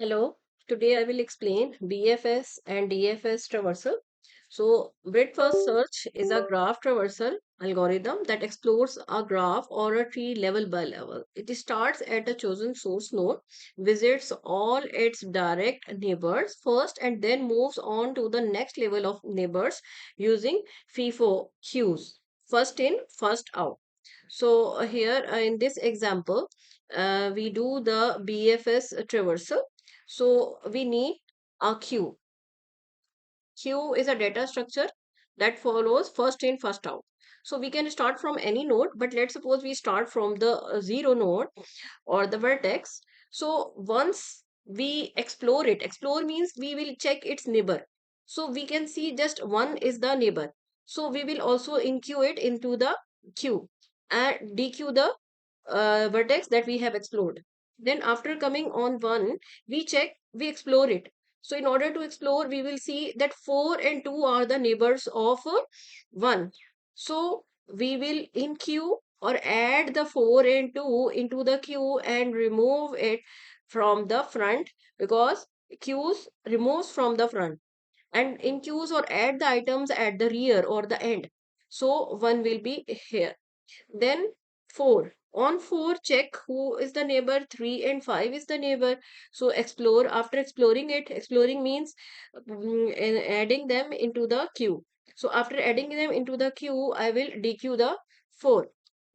Hello, today I will explain BFS and DFS traversal. So, breadth first search is a graph traversal algorithm that explores a graph or a tree level by level. It starts at a chosen source node, visits all its direct neighbors first, and then moves on to the next level of neighbors using FIFO queues. First in, first out. So, here in this example, we do the BFS traversal. So we need a queue. Queue is a data structure that follows first in, first out. So we can start from any node, but let's suppose we start from the zero node or the vertex. So once we explore it, explore means we will check its neighbor. So we can see just one is the neighbor. So we will also enqueue it into the queue and dequeue the vertex that we have explored. Then after coming on one, we check, we explore it. So in order to explore, we will see that 4 and 2 are the neighbors of 1. So we will in queue or add the 4 and 2 into the queue and remove it from the front because queues removes from the front, and in queues or add the items at the rear or the end. So one will be here. Then 4. On 4, check who is the neighbor. 3 and 5 is the neighbor. So explore. After exploring it, exploring means and adding them into the queue. So after adding them into the queue, I will dequeue the 4.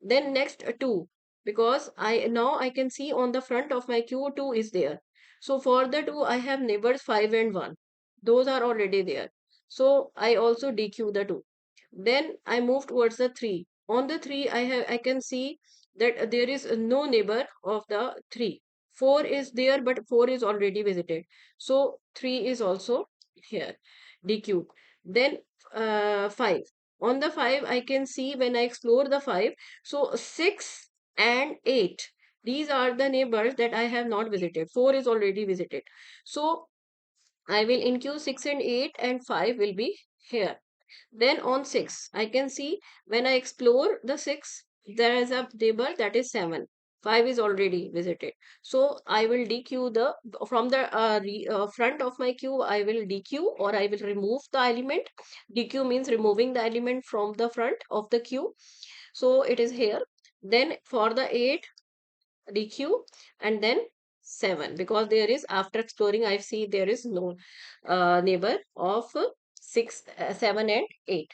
Then next 2. Because I can see on the front of my queue 2 is there. So for the 2, I have neighbors 5 and 1. Those are already there. So I also dequeue the 2. Then I move towards the 3. On the 3, I can see that there is no neighbor of the 3. 4 is there, but 4 is already visited. So 3 is also here, DQ. Then 5. On the 5, I can see when I explore the 5. So 6 and 8. These are the neighbors that I have not visited. 4 is already visited. So I will include 6 and 8 and 5 will be here. Then on 6, I can see when I explore the 6, there is a table that is 7. 5 is already visited. So I will dequeue the from the front of my queue, I will dequeue or I will remove the element. Dequeue means removing the element from the front of the queue. So it is here. Then for the 8, DQ, and then 7, because there is, after exploring, I see there is no neighbor of 6, 7 and 8.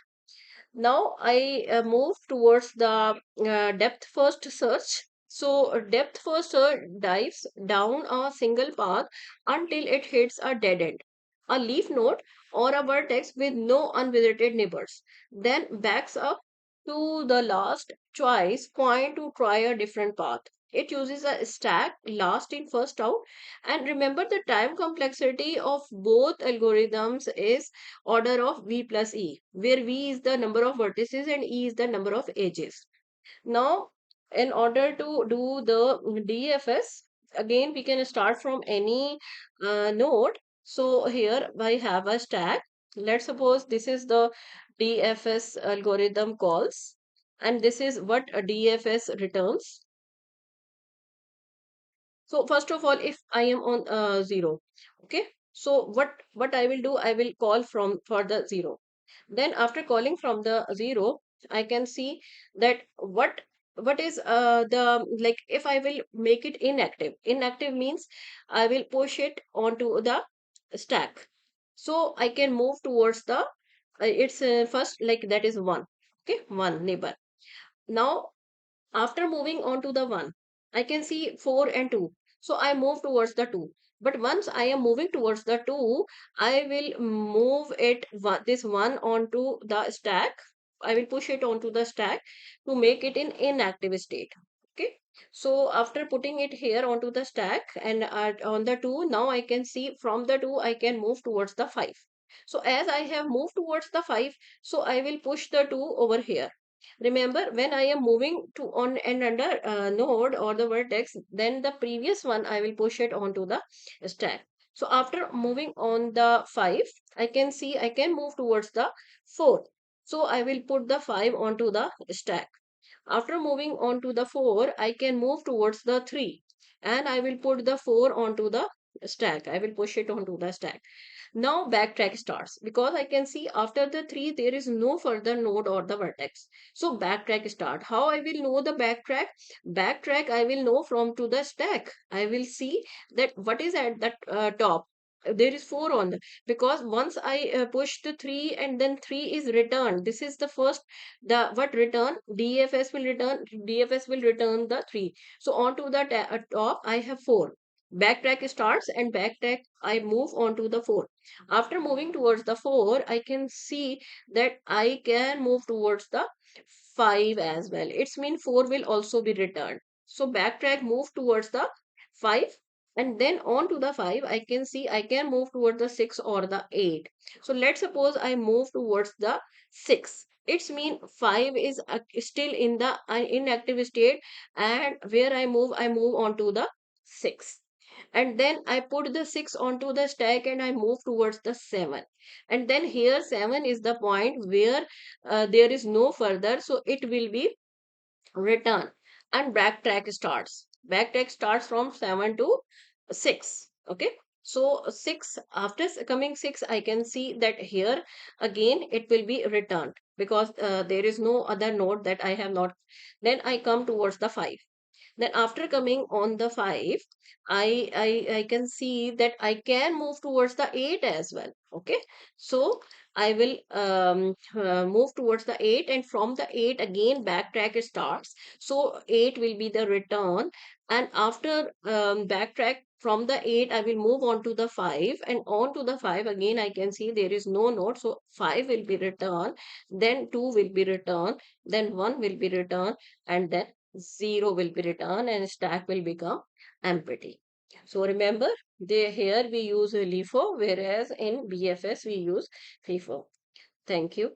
Now I move towards the depth first search. So depth first search dives down a single path until it hits a dead end, a leaf node, or a vertex with no unvisited neighbors. Then backs up to the last choice point to try a different path. It uses a stack, last in, first out. And remember, the time complexity of both algorithms is order of v plus e, where v is the number of vertices and e is the number of edges. Now, in order to do the DFS, again we can start from any node. So here I have a stack. Let's suppose this is the DFS algorithm calls, and this is what a DFS returns. So first of all, if I am on 0, okay. So what I will do, I will call from for the 0. Then after calling from the 0, I can see that what is the, like, if I will make it inactive. Inactive means I will push it onto the stack. So I can move towards the it's first, like, that is 1. Okay, 1 neighbor. Now after moving on to the 1, I can see 4 and 2. So I move towards the 2. But once I am moving towards the 2, I will move this 1 onto the stack. I will push it onto the stack to make it in inactive state. Okay. So after putting it here onto the stack and on the 2, now I can see from the 2, I can move towards the 5. So as I have moved towards the 5, so I will push the 2 over here. Remember, when I am moving to on and under node or the vertex, then the previous one I will push it onto the stack. So after moving on the 5, I can see I can move towards the 4. So I will put the 5 onto the stack. After moving on to the 4, I can move towards the 3 and I will put the 4 onto the stack. I will push it onto the stack. Now backtrack starts because I can see after the 3 there is no further node or the vertex. So backtrack start. How I will know the backtrack? Backtrack I will know from to the stack. I will see that what is at the top. There is 4 on the, because once I push the 3 and then 3 is returned. This is the first, the what return, DFS will return the 3. So onto the top I have 4. Backtrack starts and backtrack I move on to the 4. After moving towards the 4, I can see that I can move towards the 5 as well. It's mean 4 will also be returned. So backtrack move towards the 5, and then on to the 5 I can see I can move towards the 6 or the 8. So let's suppose I move towards the 6. It's mean 5 is still in the inactive state, and where I move on to the 6, and then I put the 6 onto the stack and I move towards the 7. And then here 7 is the point where there is no further, so it will be return, and backtrack starts. Backtrack starts from 7 to 6. Okay. So 6, after coming 6, I can see that here again it will be returned because there is no other node that I have not. Then I come towards the 5. Then after coming on the 5, I can see that I can move towards the 8 as well. Okay. So I will move towards the 8, and from the 8 again backtrack starts. So 8 will be the return, and after backtrack from the 8 I will move on to the 5, and on to the 5 again I can see there is no node, so 5 will be returned, then 2 will be returned, then 1 will be returned, and then 0 will be returned, and stack will become empty. So remember, here we use LIFO, whereas in BFS we use FIFO. Thank you.